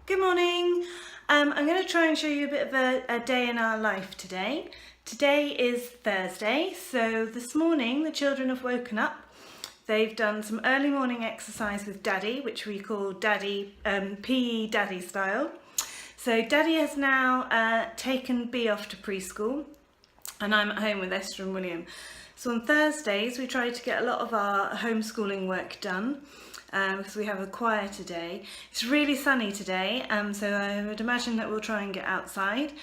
Good morning. I'm going to try and show you a bit of a day in our life today. Today is Thursday, so this morning the children have woken up. They've done some early morning exercise with Daddy, which we call Daddy PE Daddy style. So Daddy has now taken B off to preschool, and I'm at home with Esther and William. So on Thursdays we try to get a lot of our homeschooling work done. Because we have a quieter day. It's really sunny today, so I would imagine that we'll try and get outside.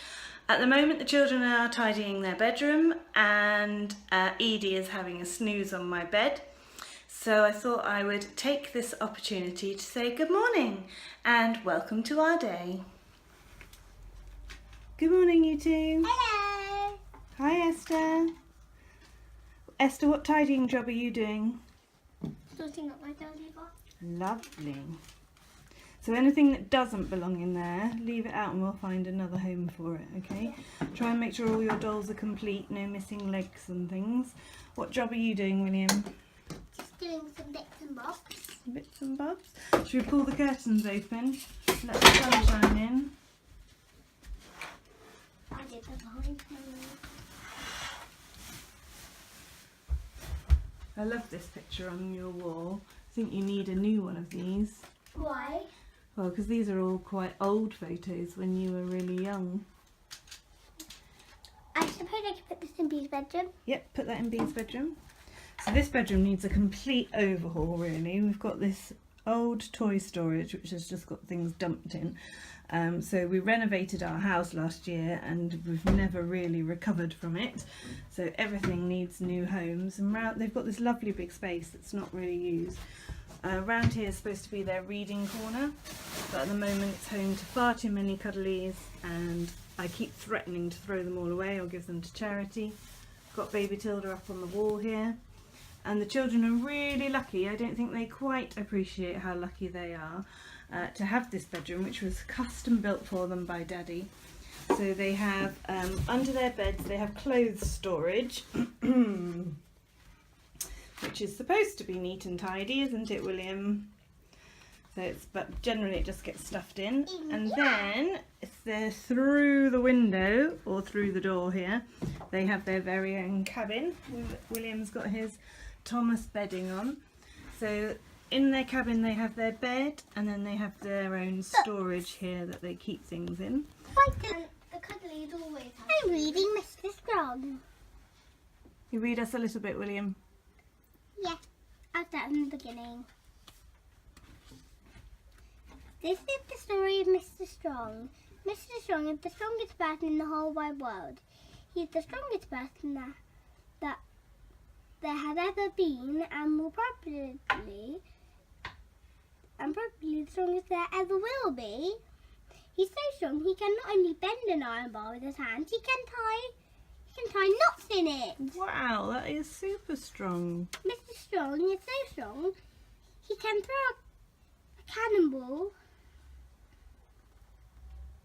At the moment the children are tidying their bedroom, and Edie is having a snooze on my bed. So I thought I would take this opportunity to say good morning and welcome to our day. Good morning, you two. Hello. Hi, Esther. Esther, what tidying job are you doing? Sorting up my toddler box. Lovely. So anything that doesn't belong in there, leave it out and we'll find another home for it, okay? Try and make sure all your dolls are complete, no missing legs and things. What job are you doing, William? Just doing some bits and bobs. Bits and bobs. Should we pull the curtains open? Let the sun shine in. I did the behind me. I love this picture on your wall. I think you need a new one of these. Why? Well, because these are all quite old photos when you were really young. I suppose I could put this in Bee's bedroom. Yep, put that in Bee's bedroom. So this bedroom needs a complete overhaul, really. We've got this old toy storage which has just got things dumped in. So we renovated our house last year and we've never really recovered from it. So everything needs new homes, and they've got this lovely big space that's not really used. Around here is supposed to be their reading corner, but at the moment it's home to far too many cuddlies, and I keep threatening to throw them all away or give them to charity. Got baby Tilda up on the wall here, and the children are really lucky. I don't think they quite appreciate how lucky they are to have this bedroom, which was custom built for them by Daddy. So they have under their beds they have clothes storage which is supposed to be neat and tidy, isn't it, William? So but generally it just gets stuffed in. And then if they're through the window or through the door here, they have their very own cabin. William's got his Thomas bedding on. So in their cabin they have their bed, and then they have their own storage here that they keep things in. The cuddly is always happy. I'm reading Mr. Strong. You read us a little bit, William? Yeah, I'll start from the beginning. This is the story of Mr. Strong. Mr. Strong is the strongest person in the whole wide world. He's the strongest person that there has ever been, and will probably the strongest there ever will be. He's so strong he can not only bend an iron bar with his hands, he can tie knots in it. Wow, that is super strong. Mr. Strong is so strong he can throw a cannonball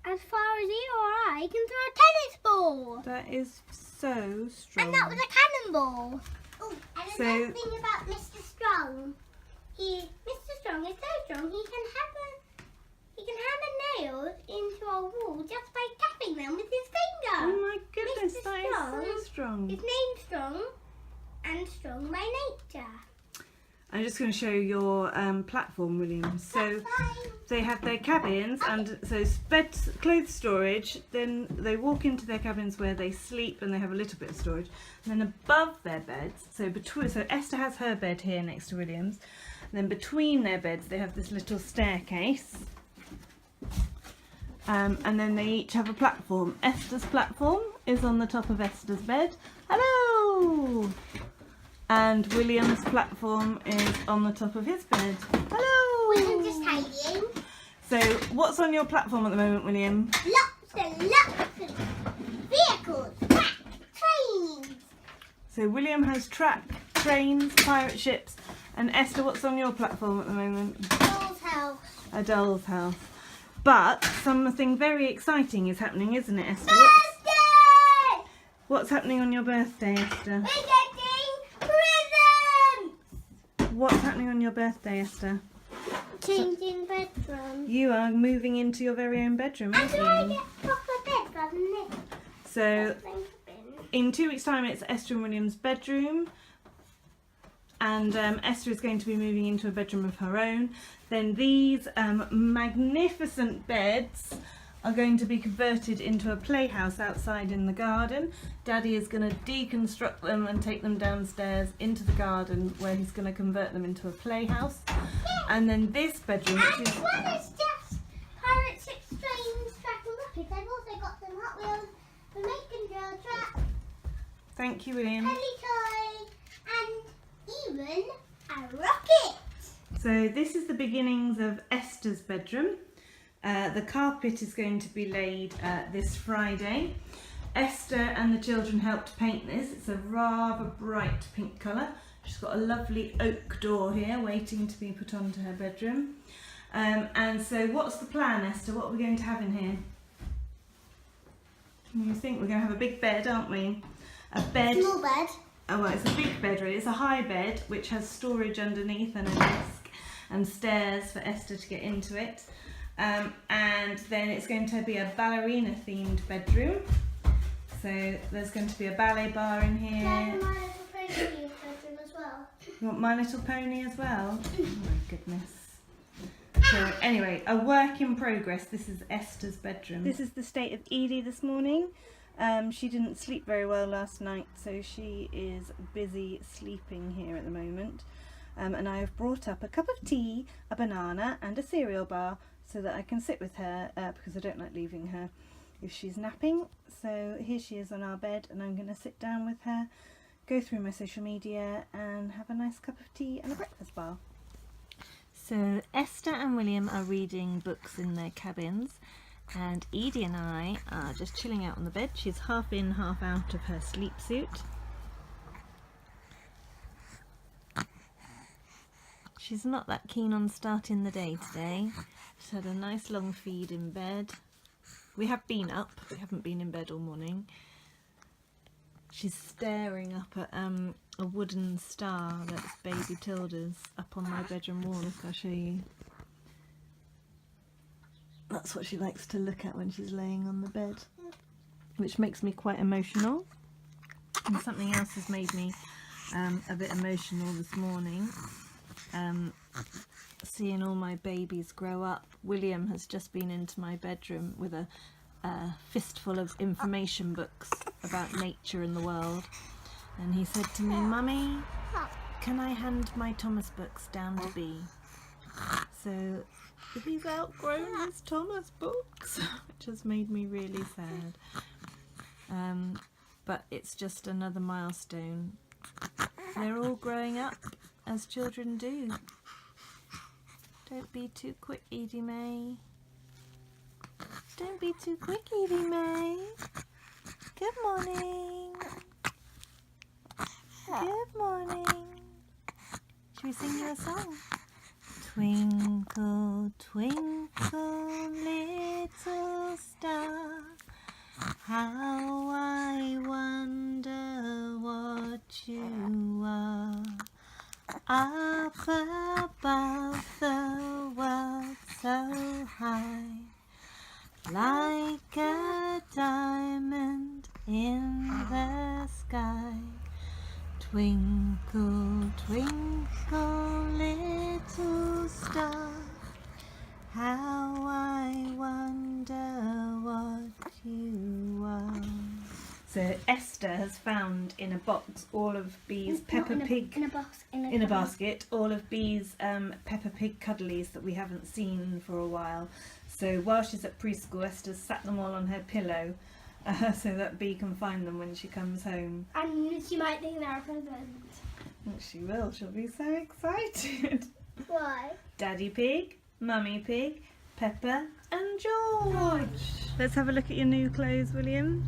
as far as you or I can throw a tennis ball. That is so strong. And that was a cannonball. Oh, and So, another thing about Mr. Strong, Mr. Strong is so strong he can hammer nails into a wall just by tapping them with his finger. oh my goodness, Mr. that Strong is so strong. His name's Strong, and strong by nature. I'm just going to show your platform, William. So they have their cabins, and so beds, clothes storage. Then they walk into their cabins where they sleep, and they have a little bit of storage. And then above their beds, so Esther has her bed here next to William's. And then between their beds, they have this little staircase. And then they each have a platform. Esther's platform is on the top of Esther's bed. Hello! And William's platform is on the top of his bed. Hello! William just tidying. So, what's on your platform at the moment, William? Lots and lots of vehicles, trains. So, William has track, trains, pirate ships. And Esther, what's on your platform at the moment? Doll's house. A doll's house. But something very exciting is happening, isn't it, Esther? Birthday! What's happening on your birthday, Esther? We're getting presents! What's happening on your birthday, Esther? changing bedroom. You are moving into your very own bedroom, And aren't do I you? get a proper bed rather than this? So in 2 weeks' time it's Esther and William's bedroom, and Esther is going to be moving into a bedroom of her own. Then these magnificent beds are going to be converted into a playhouse outside in the garden. Daddy is going to deconstruct them and take them downstairs into the garden, where he's going to convert them into a playhouse. And then this bedroom, which is... And one is just Pirates Extreme Track and Rockets. I've also got some Hot Wheels, the Macon Drill Track, Thank you, William. Pelly Toy, and even a rocket. So this is the beginnings of Esther's bedroom. The carpet is going to be laid this Friday. Esther and the children helped paint this. It's a rather bright pink colour. She's got a lovely oak door here waiting to be put onto her bedroom. And so what's the plan, Esther? What are we going to have in here? You think we're going to have a big bed, aren't we? A bed. Small bed. Oh, well, it's a big bed really. It's a high bed which has storage underneath and a desk and stairs for Esther to get into it. And then it's going to be a ballerina themed bedroom. So there's going to be a ballet bar in here. My Little Pony bedroom as well. You want My Little Pony as well? Oh my goodness. So anyway, a work in progress. This is Esther's bedroom. This is the state of Edie this morning. She didn't sleep very well last night, so she is busy sleeping here at the moment. And I have brought up a cup of tea, a banana and a cereal bar so that I can sit with her because I don't like leaving her if she's napping. So here she is on our bed, and I'm going to sit down with her, go through my social media and have a nice cup of tea and a breakfast bar. So Esther and William are reading books in their cabins, and Edie and I are just chilling out on the bed. She's half in, half out of her sleep suit. She's not that keen on starting the day today. She's had a nice long feed in bed. We have been up, we haven't been in bed all morning. She's staring up at a wooden star that's baby Tilda's up on my bedroom wall, if I show you. That's what she likes to look at when she's laying on the bed, which makes me quite emotional. And something else has made me a bit emotional this morning. Seeing all my babies grow up. William has just been into my bedroom with a fistful of information books about nature and the world, and he said to me, "Mummy, can I hand my Thomas books down to B?" So he's outgrown his Thomas books, which has made me really sad. But it's just another milestone. They're all growing up as children do. Don't be too quick, Edie May. Don't be too quick, Edie May. Good morning. Good morning. Should we sing you a song? Twinkle, twinkle, little star, how I wonder what you are. Up above the world so high, like a diamond in the sky. Twinkle, twinkle, little star, how I wonder what you are. So Esther has found in a box all of Bee's Peppa Pig in a basket, all of Bee's Peppa Pig cuddlies that we haven't seen for a while. So while she's at preschool, Esther's sat them all on her pillow so that Bee can find them when she comes home. And she might think they're a present. She will, she'll be so excited. Why? Daddy Pig, Mummy Pig, Peppa and George. Let's have a look at your new clothes, William.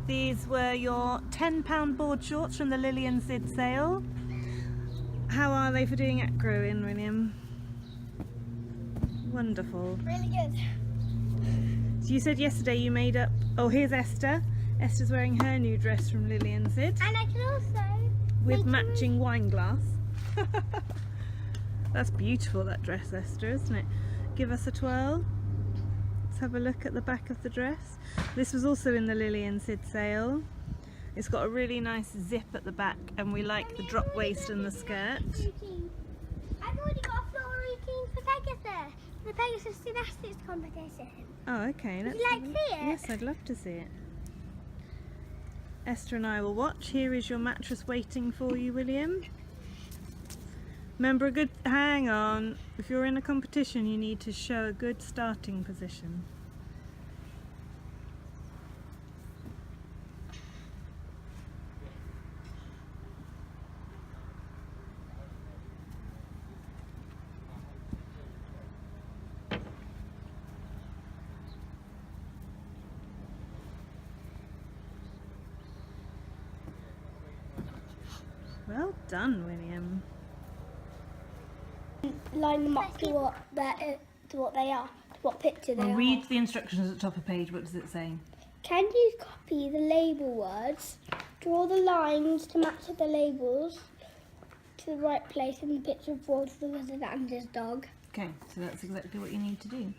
These were your £10 board shorts from the Lily and Sid sale. How are they for doing acro in, William? Wonderful. Really good. So you said yesterday you made up... Oh, here's Esther. Esther's wearing her new dress from Lily and Sid. And I can also... With matching wine glass. That's beautiful, that dress, Esther, isn't it? Give us a twirl. Let's have a look at the back of the dress. This was also in the Lily and Sid sale. It's got a really nice zip at the back, and we like the drop waist and the skirt. I've already got a floor routine for Pegasus. The Pegasus gymnastics competition. Oh, okay. Would you like to see it? Yes, I'd love to see it. Esther and I will watch. Here is your mattress waiting for you, William. Remember, hang on. If you're in a competition, you need to show a good starting position. Well done, William. Line them up to what they are, to what picture they Well, are. read the instructions at the top of the page. What does it say? Can you copy the label words? Draw the lines to match the labels to the right place in the picture of Walter the Wizard and his dog. Okay, so that's exactly what you need to do.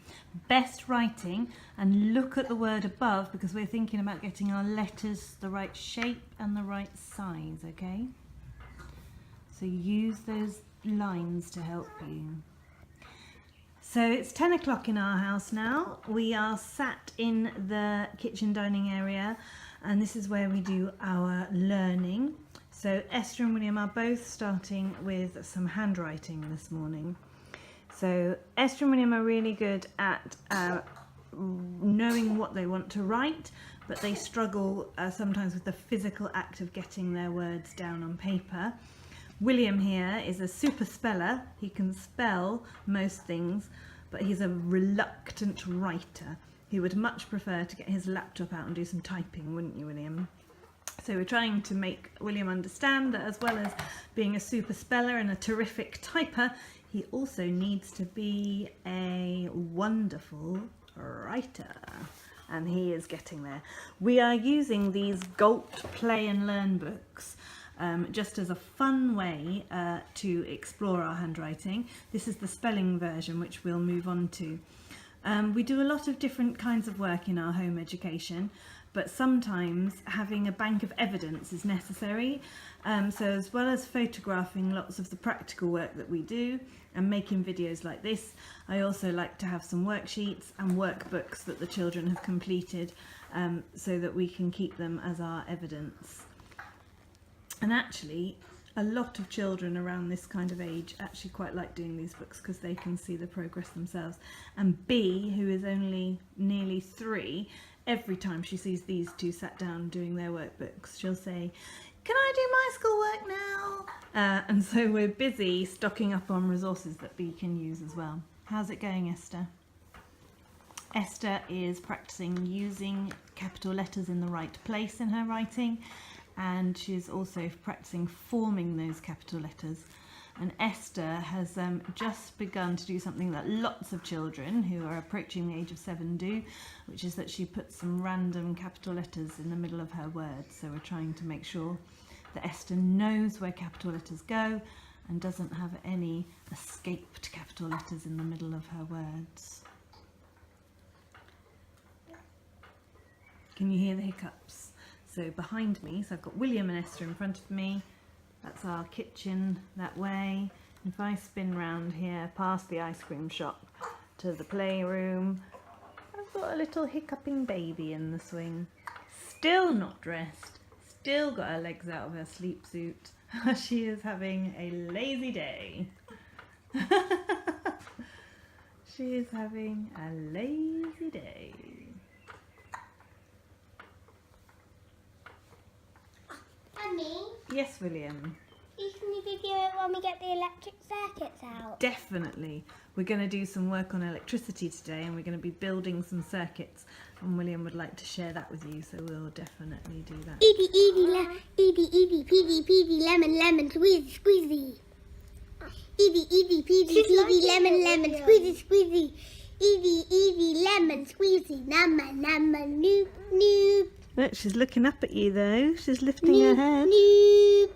Best writing, and look at the word above, because we're thinking about getting our letters the right shape and the right size, okay? So use those lines to help you. So it's 10 o'clock in our house now. We are sat in the kitchen dining area, and this is where we do our learning. So Esther and William are both starting with some handwriting this morning. So Esther and William are really good at knowing what they want to write, but they struggle sometimes with the physical act of getting their words down on paper. William here is a super speller. He can spell most things, but he's a reluctant writer. He would much prefer to get his laptop out and do some typing, wouldn't you, William? So we're trying to make William understand that as well as being a super speller and a terrific typer, he also needs to be a wonderful writer. And he is getting there. We are using these Gulp Play and Learn books just as a fun way to explore our handwriting. This is the spelling version, which we'll move on to. We do a lot of different kinds of work in our home education, but sometimes having a bank of evidence is necessary. So as well as photographing lots of the practical work that we do and making videos like this, I also like to have some worksheets and workbooks that the children have completed so that we can keep them as our evidence. And actually, a lot of children around this kind of age actually quite like doing these books because they can see the progress themselves. And B, who is only nearly 3, every time she sees these two sat down doing their workbooks, she'll say, "Can I do my schoolwork now?" And so we're busy stocking up on resources that B can use as well. How's it going, Esther? Esther is practicing using capital letters in the right place in her writing, and she's also practicing forming those capital letters. And Esther has just begun to do something that lots of children who are approaching the age of 7 do, which is that she puts some random capital letters in the middle of her words. So we're trying to make sure that Esther knows where capital letters go and doesn't have any escaped capital letters in the middle of her words. Can you hear the hiccups? So behind me, so I've got William and Esther in front of me. That's our kitchen that way. If I spin round here past the ice cream shop to the playroom, I've got a little hiccuping baby in the swing. Still not dressed, still got her legs out of her sleep suit. She is having a lazy day. She is having a lazy day. Mummy, Yes, William. can you video it when we get the electric circuits out? Definitely. We're going to do some work on electricity today, and we're going to be building some circuits, and William would like to share that with you, so we'll definitely do that. Edie, peedy, lemon, squeezy. Edie, peedy, lemon, squeezy. Edie, lemon, squeezy, nama, noop. Look, she's looking up at you though. She's lifting her head. Noop.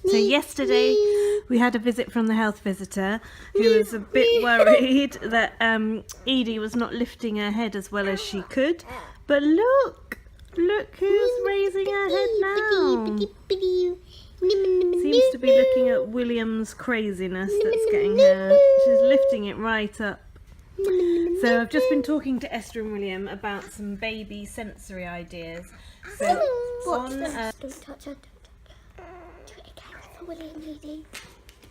So yesterday We had a visit from the health visitor who was a bit worried that Edie was not lifting her head as well as she could. But look who's raising her head now. Seems to be looking at William's craziness that's getting her. She's lifting it right up. So I've just been talking to Esther and William about some baby sensory ideas. So on Don't touch. Do it again for William, Edie.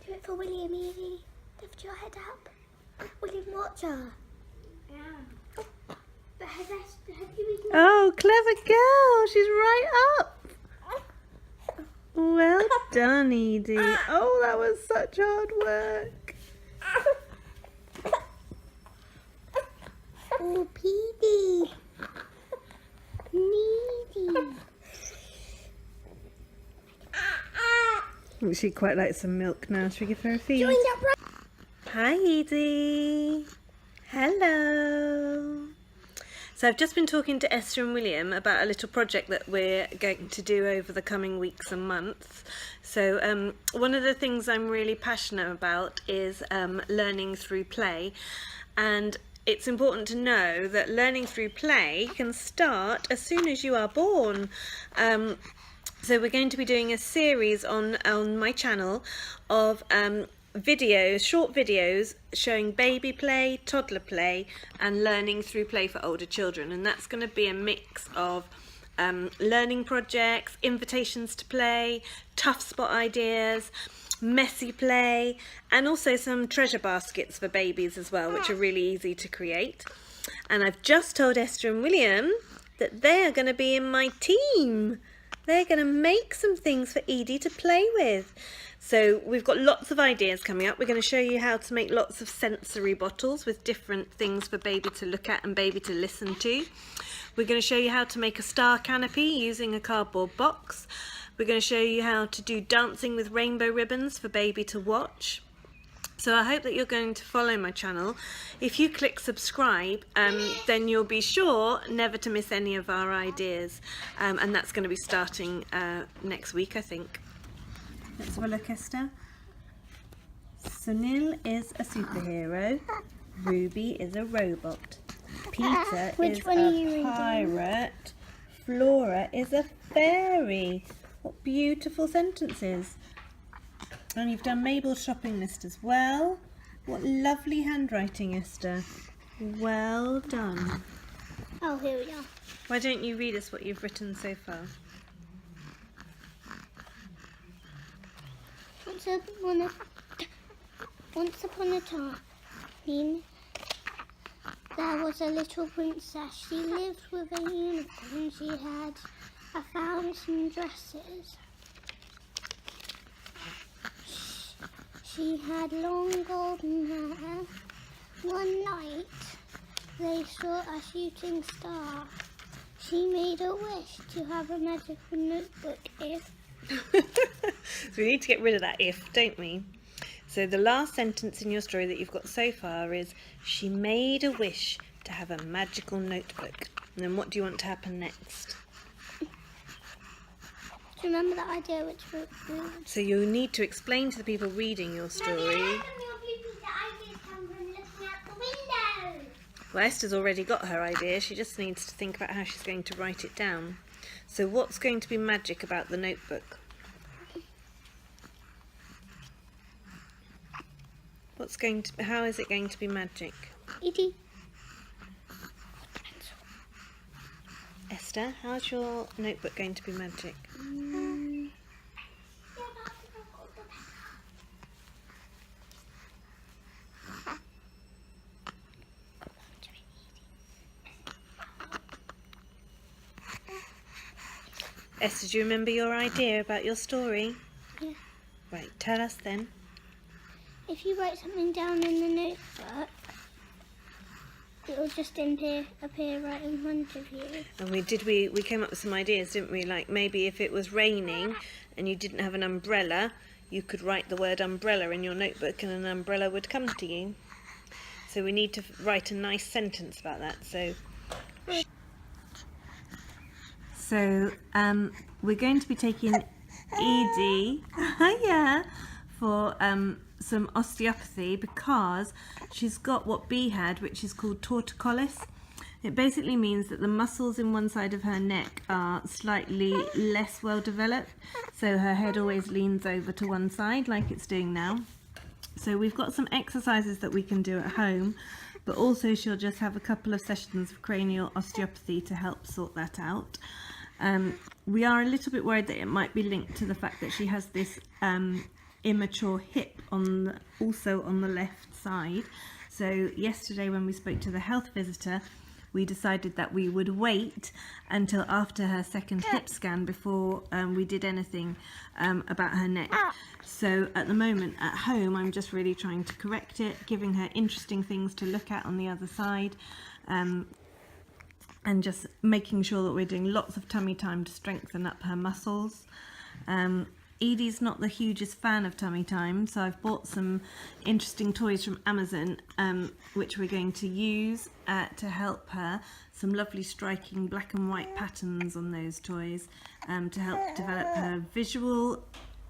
Do it for William, Edie. Lift your head up. William, watch her. Yeah. But have you eaten? Oh, clever girl! She's right up. Well done, Edie. Oh, that was such hard work. Oh, Petey. Needy. She quite likes some milk now. Should we give her a feed? Join up right. Hi, Edie. Hello. So I've just been talking to Esther and William about a little project that we're going to do over the coming weeks and months. So one of the things I'm really passionate about is learning through play, and it's important to know that learning through play can start as soon as you are born. So we're going to be doing a series on my channel of videos, short videos showing baby play, toddler play and learning through play for older children, and that's going to be a mix of learning projects, invitations to play, tough spot ideas, messy play, and also some treasure baskets for babies as well, which are really easy to create. And I've just told Esther and William that they are going to be in my team. They're going to make some things for Edie to play with. So we've got lots of ideas coming up. We're going to show you how to make lots of sensory bottles with different things for baby to look at and baby to listen to. We're going to show you how to make a star canopy using a cardboard box. We're going to show you how to do dancing with rainbow ribbons for baby to watch. So I hope that you're going to follow my channel. If you click subscribe, then you'll be sure never to miss any of our ideas. And that's going to be starting next week, I think. Let's have a look, Esther. Sunil is a superhero. Ruby is a robot. Peter is a pirate. Flora is a fairy. What beautiful sentences. And you've done Mabel's shopping list as well. What lovely handwriting, Esther. Well done. Oh, here we go. Why don't you read us what you've written so far? Once upon a time, there was a little princess. She lived with a unicorn. She had 1,000 dresses. She had long golden hair. One night, they saw a shooting star. She made a wish to have a magical notebook if... So we need to get rid of that if, don't we? So the last sentence in your story that you've got so far is, she made a wish to have a magical notebook. And then what do you want to happen next? Do you remember that idea which was... So you need to explain to the people reading your story. Well, Esther's already got her idea. She just needs to think about how she's going to write it down. So what's going to be magic about the notebook? How is it going to be magic? Edie. Esther, how's your notebook going to be magic? Esther, do you remember your idea about your story? Yeah. Right, tell us then. If you write something down in the notebook, it will just appear right in front of you. And we came up with some ideas, didn't we? Like maybe if it was raining and you didn't have an umbrella, you could write the word umbrella in your notebook and an umbrella would come to you. So we need to write a nice sentence about that. So we're going to be taking Edie for some osteopathy because she's got what B had, which is called torticollis. It basically means that the muscles in one side of her neck are slightly less well developed, so her head always leans over to one side like it's doing now. So we've got some exercises that we can do at home, but also she'll just have a couple of sessions of cranial osteopathy to help sort that out. We are a little bit worried that it might be linked to the fact that she has this immature hip also on the left side. So yesterday when we spoke to the health visitor, we decided that we would wait until after her second hip scan before we did anything about her neck. So at the moment at home, I'm just really trying to correct it, giving her interesting things to look at on the other side, and just making sure that we're doing lots of tummy time to strengthen up her muscles. Edie's not the hugest fan of tummy time, so I've bought some interesting toys from Amazon, which we're going to use to help her. Some lovely striking black and white patterns on those toys to help develop her visual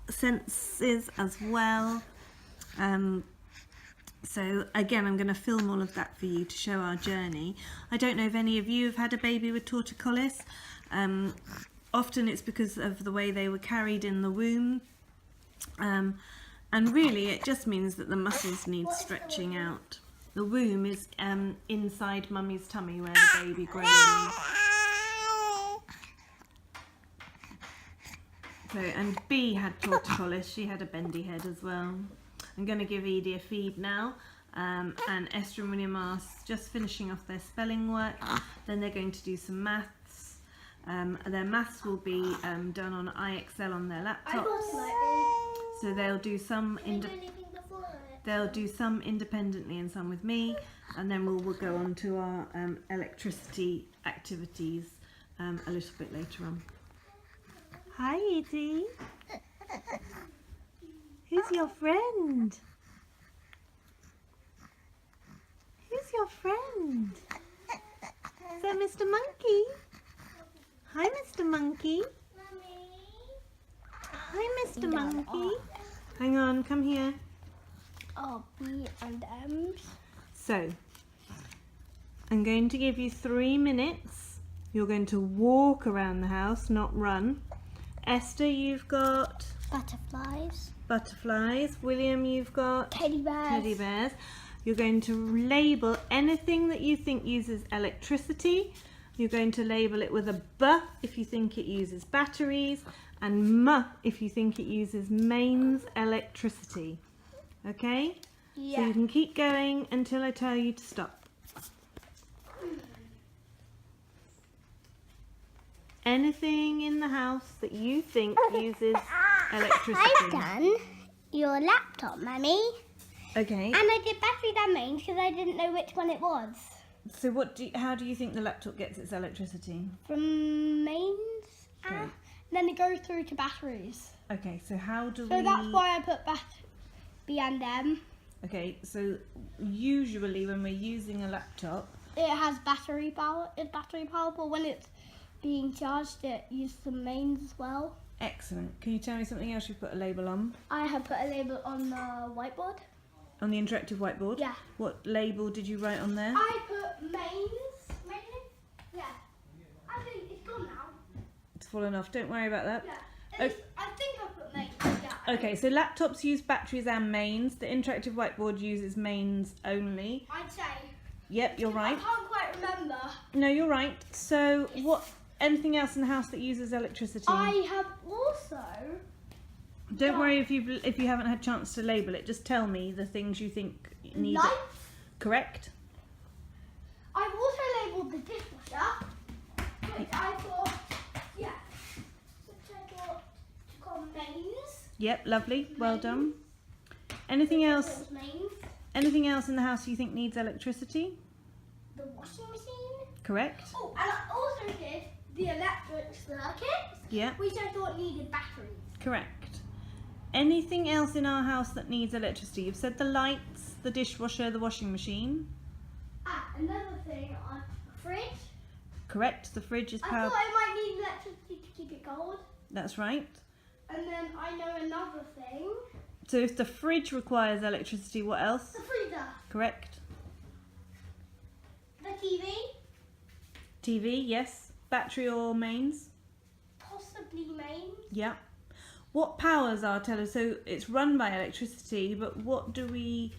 senses as well. So again, I'm going to film all of that for you to show our journey. I don't know if any of you have had a baby with torticollis. Often it's because of the way they were carried in the womb, and really it just means that the muscles need stretching out. The womb is inside mummy's tummy where the baby grows. So, and B had torticollis, she had a bendy head as well. I'm going to give Edie a feed now, and Esther and William are just finishing off their spelling work. Then they're going to do some maths. Their maths will be done on IXL on their laptops. So they'll do some independently and some with me, and then we'll go on to our electricity activities a little bit later on. Hi Edie. Who's your friend? Who's your friend? Is that Mr. Monkey? Hi Mr. Monkey. Hi Mr. Monkey. Hang on, come here. Oh, B and M's. So, I'm going to give you 3 minutes. You're going to walk around the house, not run. Esther, you've got butterflies. William, you've got Teddy bears. You're going to label anything that you think uses electricity. You're going to label it with a B if you think it uses batteries, and M if you think it uses mains electricity. Okay? Yeah. So you can keep going until I tell you to stop. Anything in the house that you think uses electricity. I've done your laptop, Mummy. Okay. And I did batteries and mains because I didn't know which one it was. So how do you think the laptop gets its electricity? From mains, Okay. then it goes through to batteries. Okay, so how do So we... that's why I put B and M. Okay, so usually when we're using a laptop... It has battery power. It's battery power, but when it's being charged, it uses some mains as well. Excellent. Can you tell me something else you've put a label on? I have put a label on the whiteboard. On the interactive whiteboard? Yeah. What label did you write on there? I put mains. Maybe? Yeah. I think it's gone now. It's fallen off. Don't worry about that. Yeah. I think I put mains. Yeah. Okay, so laptops use batteries and mains. The interactive whiteboard uses mains only. I'd say. Yep, you're right. I can't quite remember. No, you're right. So anything else in the house that uses electricity? I have also... Don't worry if you haven't had a chance to label it. Just tell me the things you think need Lights. Correct. I've also labelled the dishwasher, which I thought, to call mains. Yep, lovely. Well done. Anything else? Mains. Anything else in the house you think needs electricity? The washing machine. Correct. Oh, and I also did the electric circuits, Yeah. which I thought needed batteries. Correct. Anything else in our house that needs electricity? You've said the lights, the dishwasher, the washing machine. Another thing, fridge. Correct. The fridge is I powered. thought it might need electricity to keep it cold. That's right. And then I know another thing. So if the fridge requires electricity, what else? The freezer. Correct. The TV. TV, yes. Battery or mains? Possibly mains. Yeah. What powers our television? So it's run by electricity, but we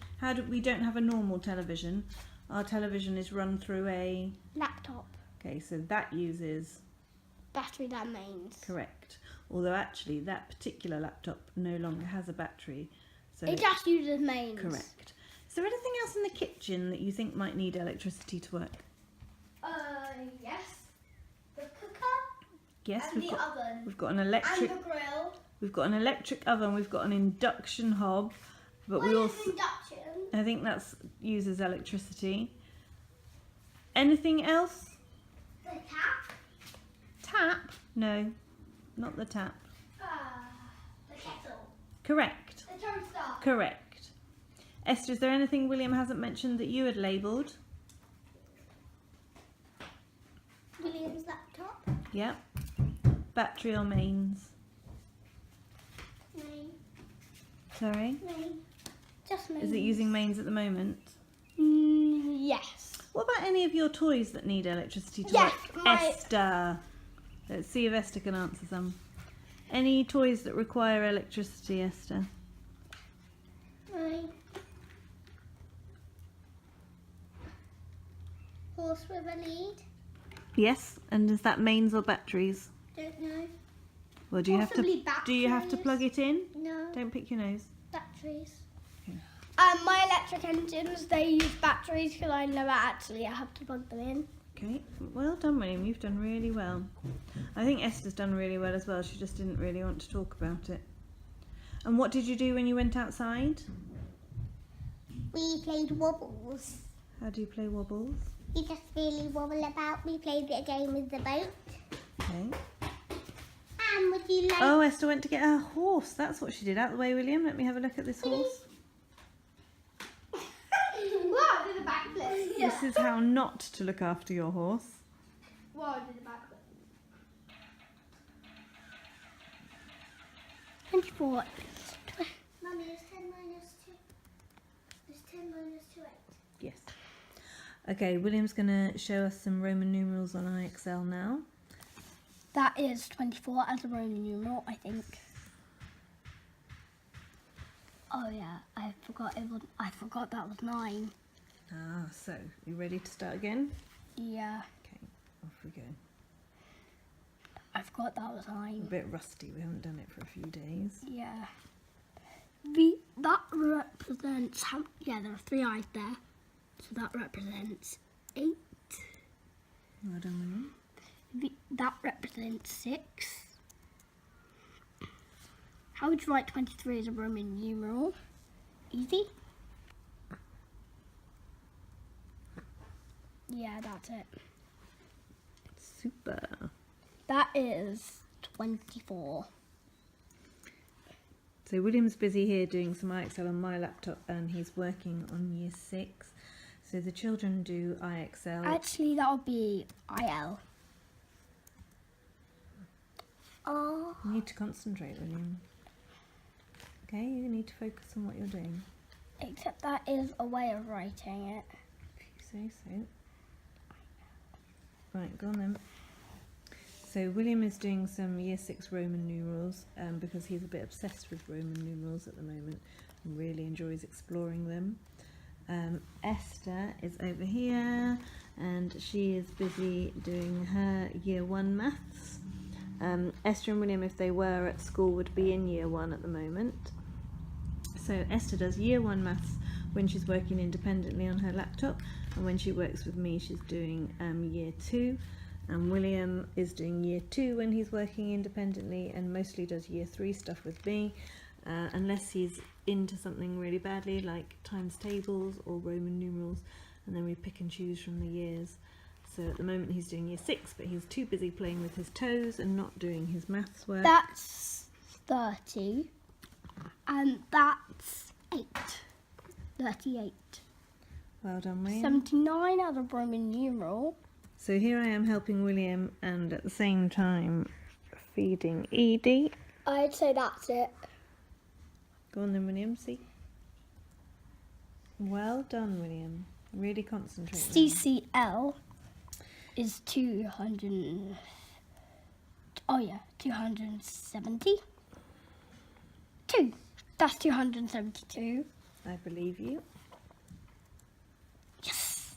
don't have a normal television. Our television is run through a... Laptop. Okay, so that uses... Battery that mains. Correct. Although actually that particular laptop no longer has a battery. So It just uses mains. correct. Is there anything else in the kitchen that you think might need electricity to work? Yes. The cooker. Yes, And the oven. we've got an electric And the grill. we've got an electric oven, we've got an induction hob, but What we is also induction? I think that's uses electricity. Anything else? The tap. Tap? No, not the tap. The kettle. Correct. The toaster. Correct. Esther, is there anything William hasn't mentioned that you had labelled? William's laptop. Yep. Battery or mains? Main. Sorry? Main. Just mains. Is it using mains at the moment? Yes. What about any of your toys that need electricity to Yes, work? my- Esther. Let's see if Esther can answer some. Any toys that require electricity, Esther? Main. Horse with a lead. Yes, and is that mains or batteries? Don't know. Well, do you have Possibly to plug it in? No. Don't pick your nose. Batteries. Okay. My electric engines, they use batteries because I never actually have to plug them in. Okay, well done, William. You've done really well. I think Esther's done really well as well. She just didn't really want to talk about it. And what did you do when you went outside? We played wobbles. How do you play wobbles? You just really wobble about. We played a game with the boat. Okay. And would you like... Oh, Esther went to get her horse. That's what she did. Out the way, William. Let me have a look at this horse. Wow, did a backflip. This is how not to look after your horse. Wow, did a backflip. 24. Mummy, is 10 minus 2? Is 10 minus 2 8? Yes. Okay, William's going to show us some Roman numerals on IXL now. That is 24 as a Roman numeral, I think. Oh yeah, I forgot that was 9. Ah, so, you ready to start again? Yeah, Okay, off we go. I forgot that was A 9. bit rusty. We haven't done it for a few days. Yeah. That represents there are 3 eyes there. So that represents 8. Well done, William. That represents 6. How would you write 23 as a Roman numeral? Easy? Yeah, that's it. Super. That is 24. So William's busy here doing some IXL on my laptop and he's working on year 6. So the children do IXL. Actually, that would be IL. Oh. You need to concentrate, William. Okay, you need to focus on what you're doing. Except that is a way of writing it. If you say so. Right, go on then. So William is doing some year 6 Roman numerals because he's a bit obsessed with Roman numerals at the moment and really enjoys exploring them. Esther is over here and she is busy doing her year 1 maths. Esther and William, if they were at school, would be in year 1 at the moment. So Esther does year 1 maths when she's working independently on her laptop, and when she works with me she's doing year 2, and William is doing year 2 when he's working independently and mostly does year 3 stuff with me, unless he's into something really badly like times tables or Roman numerals, and then we pick and choose from the years. So at the moment he's doing year 6, but he's too busy playing with his toes and not doing his maths work. That's 30. And that's 8. 38. Well done, William. 79 as a Roman numeral. So here I am helping William and at the same time feeding Edie. I'd say that's it. Go on then, William, see. Well done, William. Really concentrate. CCL is 200. Oh yeah, 270. 2. That's 272. I believe you. Yes.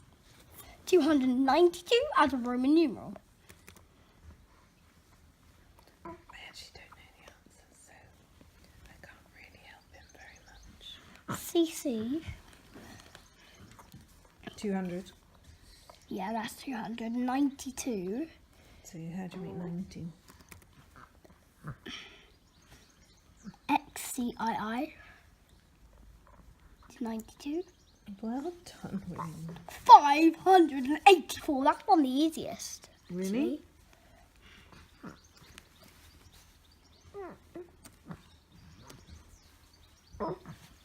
292 as a Roman numeral. I actually don't know the answer, so I can't really help him very much. CC. 200. Yeah, that's 292. So how do you make 90? XCII. 92. Well done, William. 584. That's one of the easiest. Really?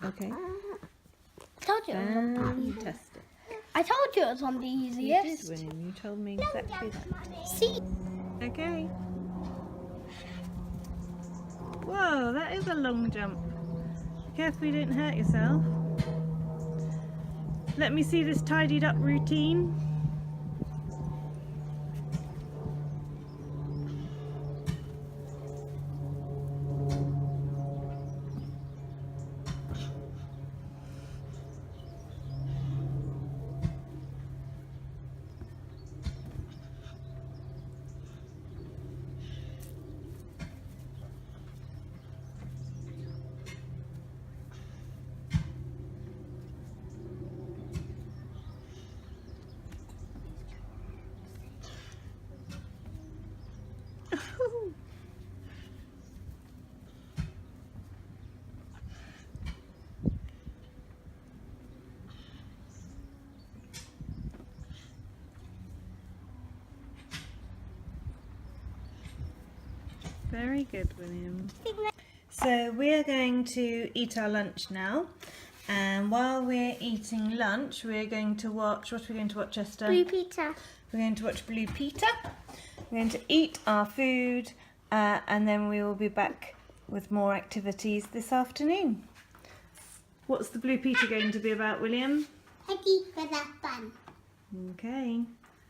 Okay. I told you it was one of the easiest. Fantastic. I told you it was one of the You easiest. did, William. You told me exactly that. See? Okay. Whoa, that is a long jump. Careful you don't hurt yourself. Let me see this tidied up routine. Very good, William. So we're going to eat our lunch now, and while we're eating lunch we're going to watch, what are we going to watch, Esther? Blue Peter. We're going to watch Blue Peter. We're going to eat our food and then we will be back with more activities this afternoon. What's the Blue Peter going to be about, William? Ready for that fun. Okay.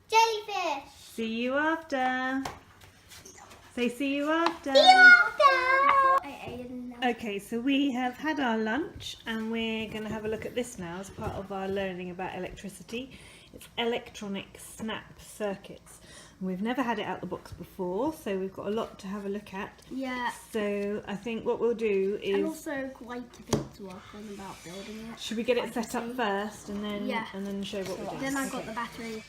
Jellyfish. See you after. Say see you after. Okay, so we have had our lunch and we're going to have a look at this now as part of our learning about electricity. It's electronic snap circuits. We've never had it out the box before, so we've got a lot to have a look at. Yeah. So I think what we'll do is... And also quite a bit to work on about building it. Should we get it set up first and then show what we're doing? Then I've got the battery.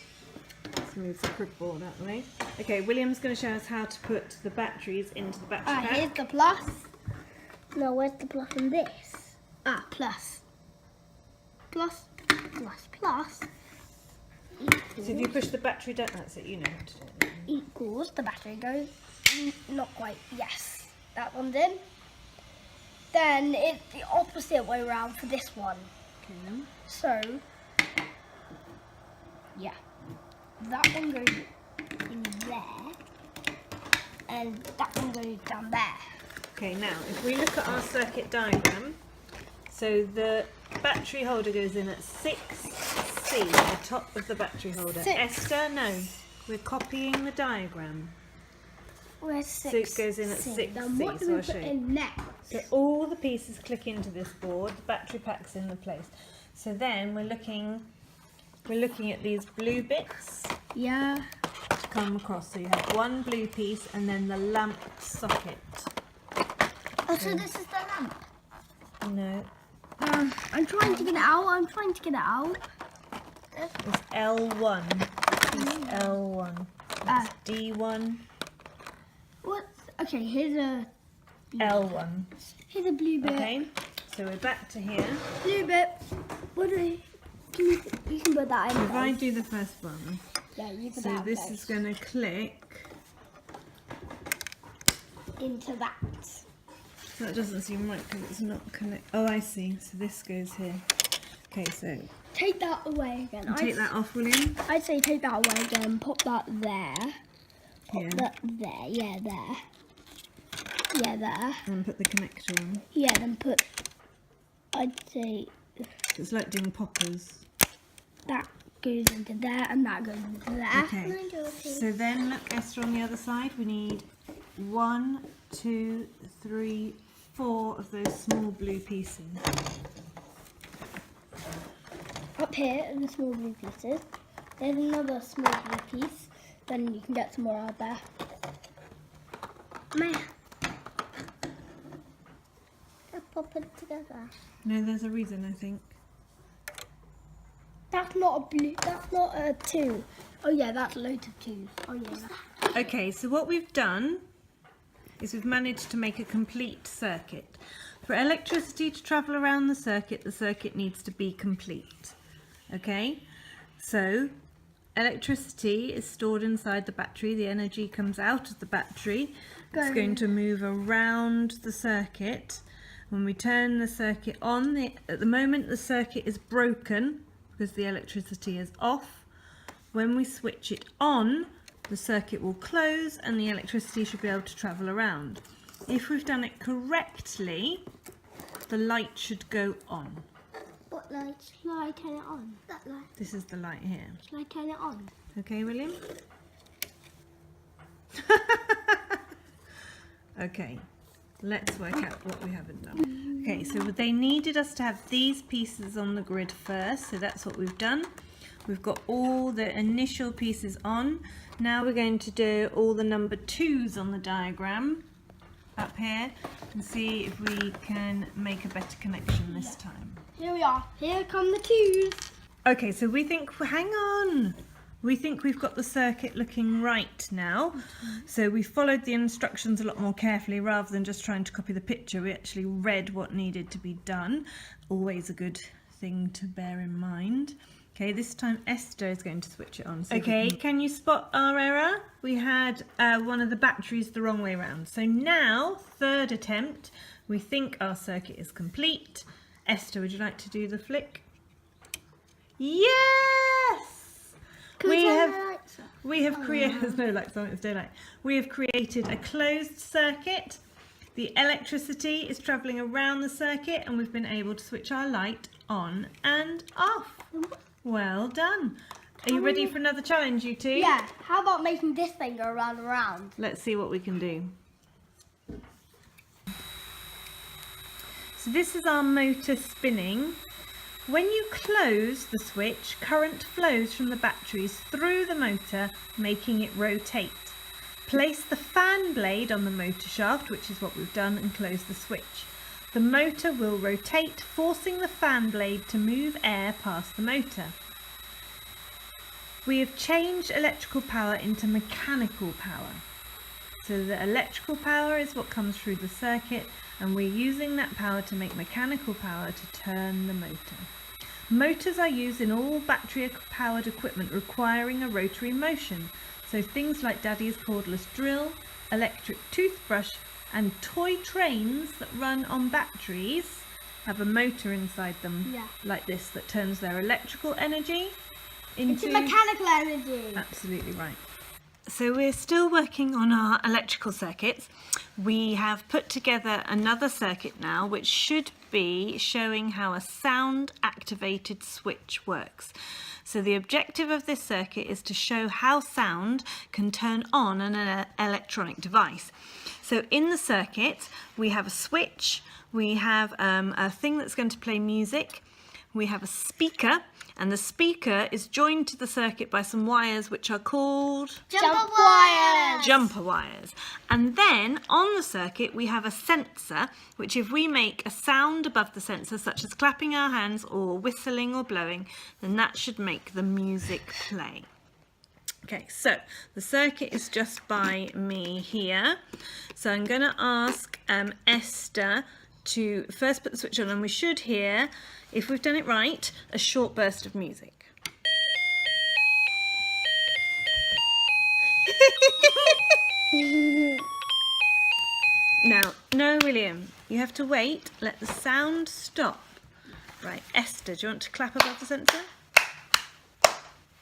Let's move the crib board out of the way. Okay, William's going to show us how to put the batteries into the battery pack. Here's the plus. No, where's the plus on this? Plus. Plus, plus, plus. So if you push the battery down, that's it, you know how to do it. Equals, the battery goes, not quite, yes. That one's in. Then it's the opposite way around for this one. Okay. So, yeah. That one goes in there. And that one goes down there. Okay, now if we look at our circuit diagram, so the battery holder goes in at 6C, the top of the battery holder. 6. Esther, no, we're copying the diagram. Where's 6? So it goes in at 6C, Then what do so we I'll show put you. in next? So all the pieces click into this board, the battery pack's in the place. So then we're looking at these blue bits Yeah. to come across. So you have one blue piece and then the lamp socket. Oh, so this is the lamp. No, I'm trying to get it out. it's L1. Piece L1. It's D1. What? Okay, here's a L1. blue bit. Okay, so we're back to here. Blue bit. What do you can put that in. If I do the first one, Yeah, you put so that this is going to click. into that. That doesn't seem right because it's not connect. Oh, I see. So this goes here. Okay, so Take that away again. take that off, William. I'd say take that away again. Pop that there. Pop Yeah. that there. Yeah, there. Yeah, there. And put the connector on. Yeah, then put I'd say It's like doing poppers. that goes into there and that goes into there. Okay. So then look, Esther, on the other side, we need 1, 2, 3, 4 of those small blue pieces. Up here are the small blue pieces. There's another small blue piece. Then you can get some more out there. Maya. Let's pop it together. No, there's a reason, I think. That's not a blue. That's not a 2. Oh yeah, that's loads of 2s. Oh yeah. Okay, so what we've done is we've managed to make a complete circuit. For electricity to travel around the circuit needs to be complete. Okay, so electricity is stored inside the battery. The energy comes out of the battery. It's going to move around the circuit. When we turn the circuit on, at the moment the circuit is broken because the electricity is off. When we switch it on, the circuit will close and the electricity should be able to travel around. If we've done it correctly, the light should go on. What light? Shall I turn it on? That light. This is the light here. Shall I turn it on? Okay, William? Okay, let's work out what we haven't done. Okay, so they needed us to have these pieces on the grid first, so that's what we've done. We've got all the initial pieces on. Now we're going to do all the number 2s on the diagram up here and see if we can make a better connection this time. Here we are. Here come the 2s. Okay, so we think, hang on. We think we've got the circuit looking right now. So we followed the instructions a lot more carefully rather than just trying to copy the picture. We actually read what needed to be done. Always a good thing to bear in mind. Okay, this time Esther is going to switch it on. So okay, can you spot our error? We had one of the batteries the wrong way around. So now, third attempt, we think our circuit is complete. Esther, would you like to do the flick? Yes! We have created, there's no lights on, it's daylight. We have created a closed circuit. The electricity is travelling around the circuit and we've been able to switch our light on and off. Well done. Are you ready for another challenge, you two? Yeah. How about making this thing go round and round? Let's see what we can do. So this is our motor spinning. When you close the switch, current flows from the batteries through the motor, making it rotate. Place the fan blade on the motor shaft, which is what we've done, and close the switch. The motor will rotate, forcing the fan blade to move air past the motor. We have changed electrical power into mechanical power. So the electrical power is what comes through the circuit, and we're using that power to make mechanical power to turn the motor. Motors are used in all battery-powered equipment requiring a rotary motion. So things like Daddy's cordless drill, electric toothbrush, and toy trains that run on batteries have a motor inside them, like this, that turns their electrical energy into mechanical energy. Absolutely right. So we're still working on our electrical circuits. We have put together another circuit now which should be showing how a sound activated switch works. So the objective of this circuit is to show how sound can turn on an electronic device. So in the circuit we have a switch, we have a thing that's going to play music, we have a speaker, and the speaker is joined to the circuit by some wires which are called jumper wires. And then on the circuit we have a sensor, which if we make a sound above the sensor, such as clapping our hands or whistling or blowing, then that should make the music play. Okay, so the circuit is just by me here. So I'm going to ask Esther to first put the switch on, and we should hear, if we've done it right, a short burst of music. Now, no, William, you have to wait, let the sound stop. Right, Esther, do you want to clap above the sensor?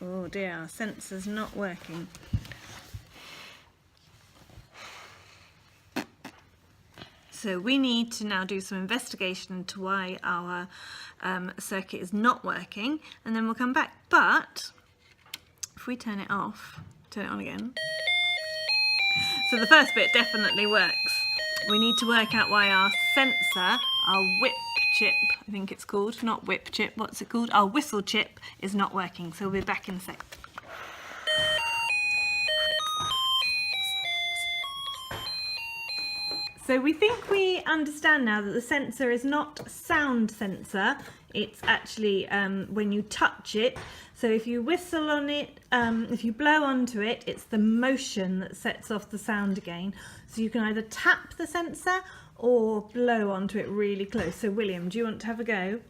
Oh dear, our sensor's not working. So we need to now do some investigation into why our circuit is not working, and then we'll come back. But if we turn it off, turn it on again. So the first bit definitely works. We need to work out why our sensor, our whip chip, I think it's called, not whip chip, what's it called? Our whistle chip is not working. So we'll be back in a sec. So we think we understand now that the sensor is not sound sensor, it's actually when you touch it. So if you whistle on it, if you blow onto it, it's the motion that sets off the sound again. So you can either tap the sensor or blow onto it really close. So William, do you want to have a go?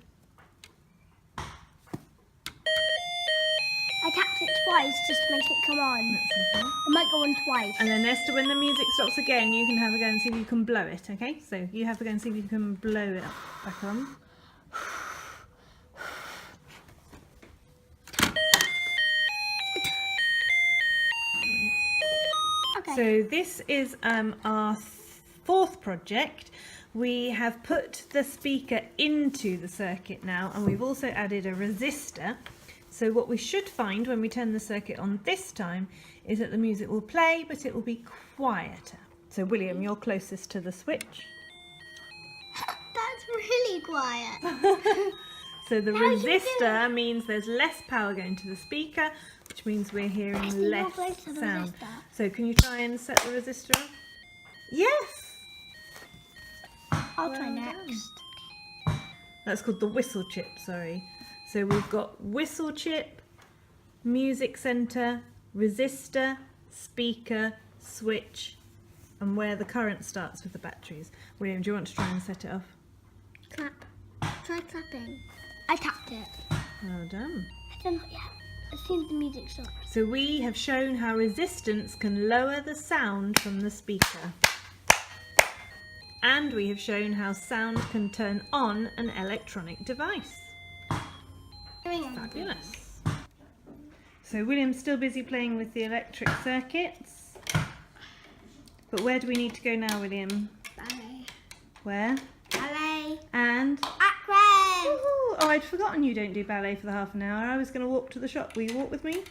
I tapped it twice just to make it come on. That's okay. I might go on twice. And then Esther, when the music stops again, you can have a go and see if you can blow it, okay? So you have a go and see if you can blow it back on. Okay. So this is our fourth project. We have put the speaker into the circuit now, and we've also added a resistor. So what we should find when we turn the circuit on this time is that the music will play, but it will be quieter. So William, you're closest to the switch. That's really quiet. So the How do you do resistor means there's less power going to the speaker, which means we're hearing Esther, you're less close to the sound. resistor. So can you try and set the resistor on? Yes! I'll try Well next. That's called the whistle chip, sorry. So we've got whistle chip, music center, resistor, speaker, switch, and where the current starts with the batteries. William, do you want to try and set it off? Clap. Try clapping. I tapped it. Well done. I don't know yet. As soon as the music stops. So we have shown how resistance can lower the sound from the speaker. And we have shown how sound can turn on an electronic device. Fabulous. So William's still busy playing with the electric circuits. But where do we need to go now, William? Ballet. Where? Ballet. And? Acro. Woohoo! Oh, I'd forgotten you don't do ballet for the half an hour. I was going to walk to the shop. Will you walk with me?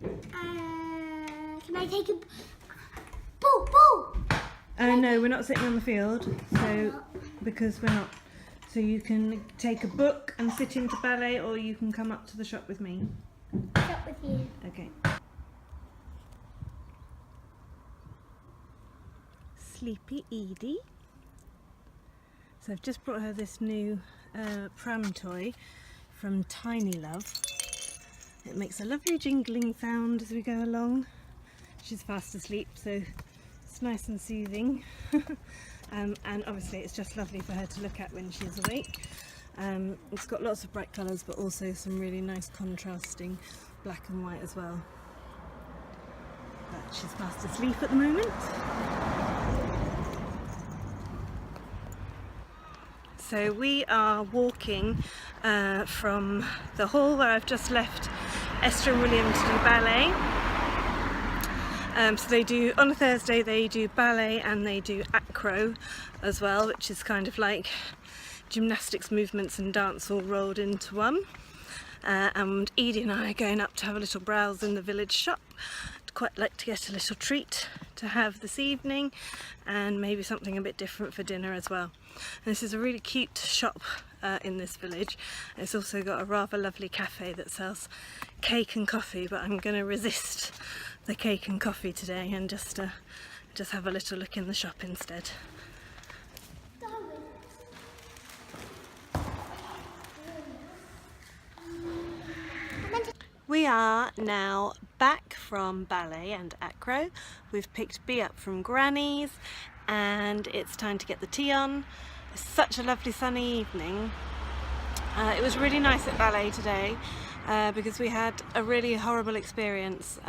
Can I take a... Boo! Boo! No, we're not sitting on the field. So, because we're not. So you can take a book and sit into ballet, or you can come up to the shop with me. Stop with you. Okay. Sleepy Edie. So I've just brought her this new pram toy from Tiny Love. It makes a lovely jingling sound as we go along. She's fast asleep, so it's nice and soothing. And obviously it's just lovely for her to look at when she's awake. It's got lots of bright colours, but also some really nice contrasting black and white as well. But she's fast asleep at the moment. So we are walking from the hall where I've just left Esther and William to do ballet. So they do, on a Thursday they do ballet and they do acro as well, which is kind of like gymnastics movements and dance all rolled into one. And Edie and I are going up to have a little browse in the village shop. I'd quite like to get a little treat to have this evening, and maybe something a bit different for dinner as well. And this is a really cute shop in this village. It's also got a rather lovely cafe that sells cake and coffee, but I'm going to resist the cake and coffee today and just have a little look in the shop instead. We are now back from ballet and acro. We've picked Bea up from Granny's and it's time to get the tea on. It's such a lovely sunny evening. It was really nice at ballet today because we had a really horrible experience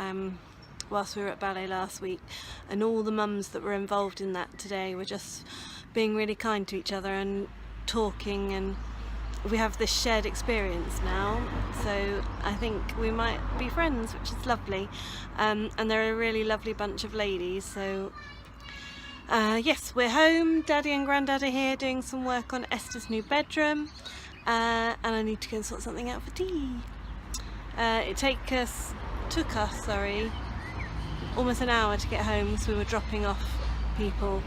whilst we were at ballet last week, and all the mums that were involved in that today were just being really kind to each other and talking, and we have this shared experience now, so I think we might be friends, which is lovely. And they're a really lovely bunch of ladies, so Yes, we're home. Daddy and Grandad are here doing some work on Esther's new bedroom, and I need to go and sort something out for tea. It took us almost an hour to get home because we were dropping off people,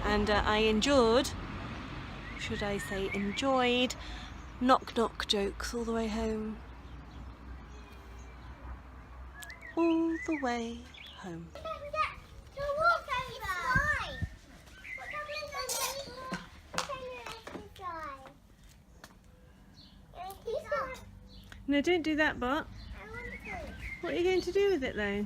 and I enjoyed knock knock jokes all the way home. All the way home. No, don't do that, Bot. What are you going to do with it though?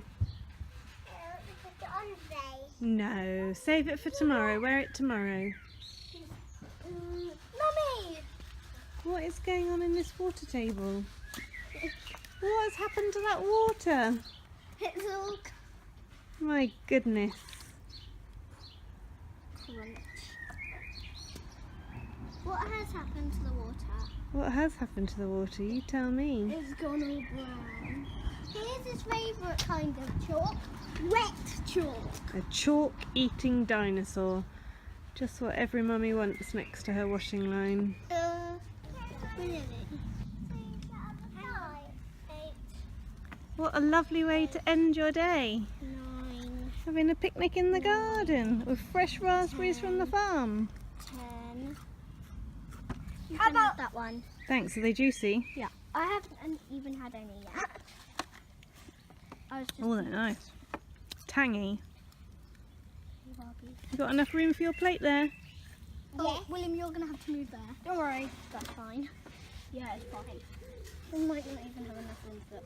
No, save it for tomorrow. Wear it tomorrow. Mummy! What is going on in this water table? What has happened to that water? It's all My goodness. crunch. What has happened to the water? What has happened to the water? You tell me. It's gone all brown. Here's his favourite kind of chalk. Wet chalk. A chalk-eating dinosaur. Just what every mummy wants next to her washing line. Really? What a lovely way to end your day. 9, Having a picnic in the garden with fresh raspberries from the farm. 10. How about that one? Thanks, are they juicy? Yeah. I haven't even had any yet. I was just Oh, they're nice. Tangy. You got enough room for your plate there? Oh, William, you're gonna have to move there. Don't worry, that's fine. Yeah, it's fine. We might not even have enough room for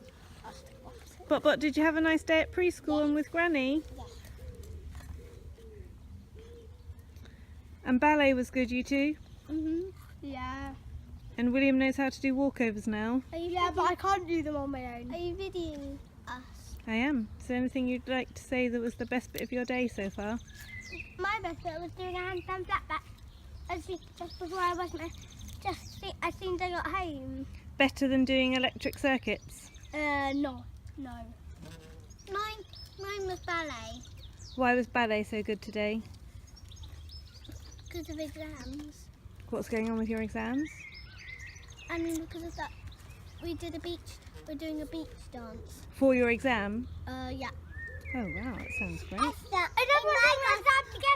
us to go opposite. But did you have a nice day at preschool and with Granny? Yes. And ballet was good, you two? Yeah. And William knows how to do walkovers now. Yeah, but I can't do them on my own. Are you videoing us? I am. Is there anything you'd like to say that was the best bit of your day so far? My best bit was doing a handstand flat back. Just before I wasn't. As soon as I got home. Better than doing electric circuits? No. Mine was ballet. Why was ballet so good today? Because of exams. What's going on with your exams? I mean, because of that, we're doing a beach dance. For your exam? Yeah. Oh wow, that sounds great.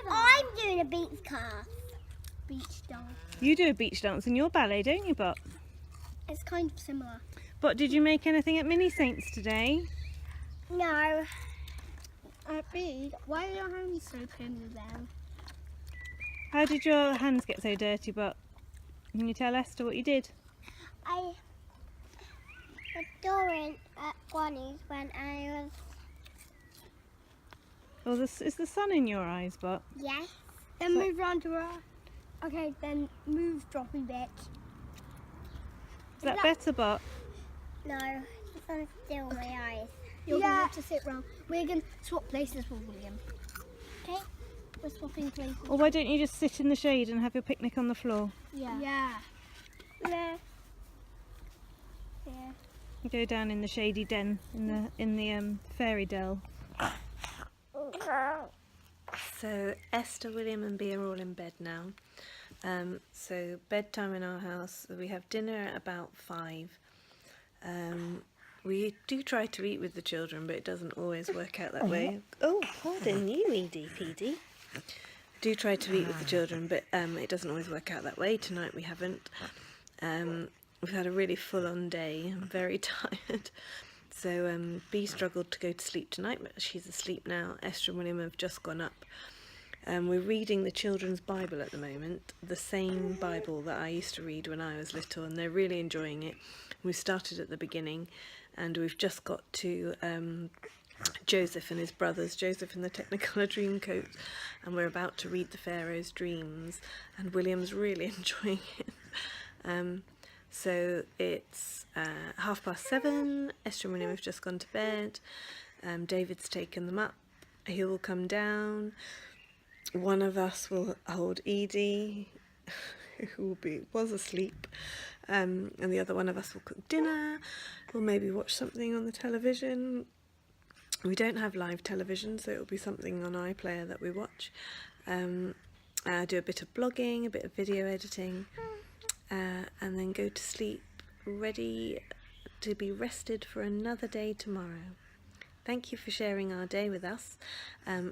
I'm doing a beach class. Beach dance. You do a beach dance in your ballet, don't you, Bot? It's kind of similar. But did you make anything at Mini Saints today? No. Big. Why are your hands so pin then? How did your hands get so dirty, Bot? Can you tell Esther what you did? I was drawing at Granny's when I was. Well, is the sun in your eyes, Bot? Yes. Then move round to her. Okay, then move droppy bit. Is that better, Bot? No, the sun's still in my eyes. You're going to have to sit round. We're going to swap places with William. Okay? We're swapping places. Or why don't you just sit in the shade and have your picnic on the floor? Yeah. Yeah. Go down in the shady den in the fairy dell. So Esther, William and Bea are all in bed now. So bedtime in our house, we have dinner at about 5. We do try to eat with the children, but it doesn't always work out that way. Oh, pardon you, Edie PD. Do try to eat with the children, but it doesn't always work out that way. Tonight we haven't. We've had a really full-on day. I'm very tired. So Bea struggled to go to sleep tonight, but she's asleep now. Esther and William have just gone up. We're reading the children's Bible at the moment, the same Bible that I used to read when I was little, and they're really enjoying it. We started at the beginning, and we've just got to Joseph and his brothers, Joseph in the Technicolor Dreamcoat, and we're about to read the Pharaoh's Dreams, and William's really enjoying it. So it's 7:30, Esther and William have just gone to bed, David's taken them up, he will come down, one of us will hold Edie, who was asleep, and the other one of us will cook dinner, we'll maybe watch something on the television. We don't have live television, so it'll be something on iPlayer that we watch. do a bit of blogging, a bit of video editing, and then go to sleep ready to be rested for another day tomorrow. Thank you for sharing our day with us.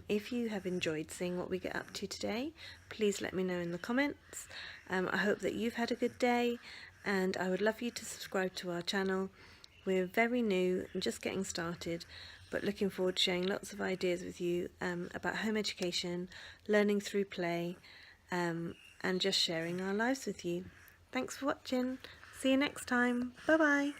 If you have enjoyed seeing what we get up to today, please let me know in the comments. I hope that you've had a good day, and I would love you to subscribe to our channel. We're very new and just getting started, but looking forward to sharing lots of ideas with you about home education, learning through play, and just sharing our lives with you. Thanks for watching. See you next time. Bye bye.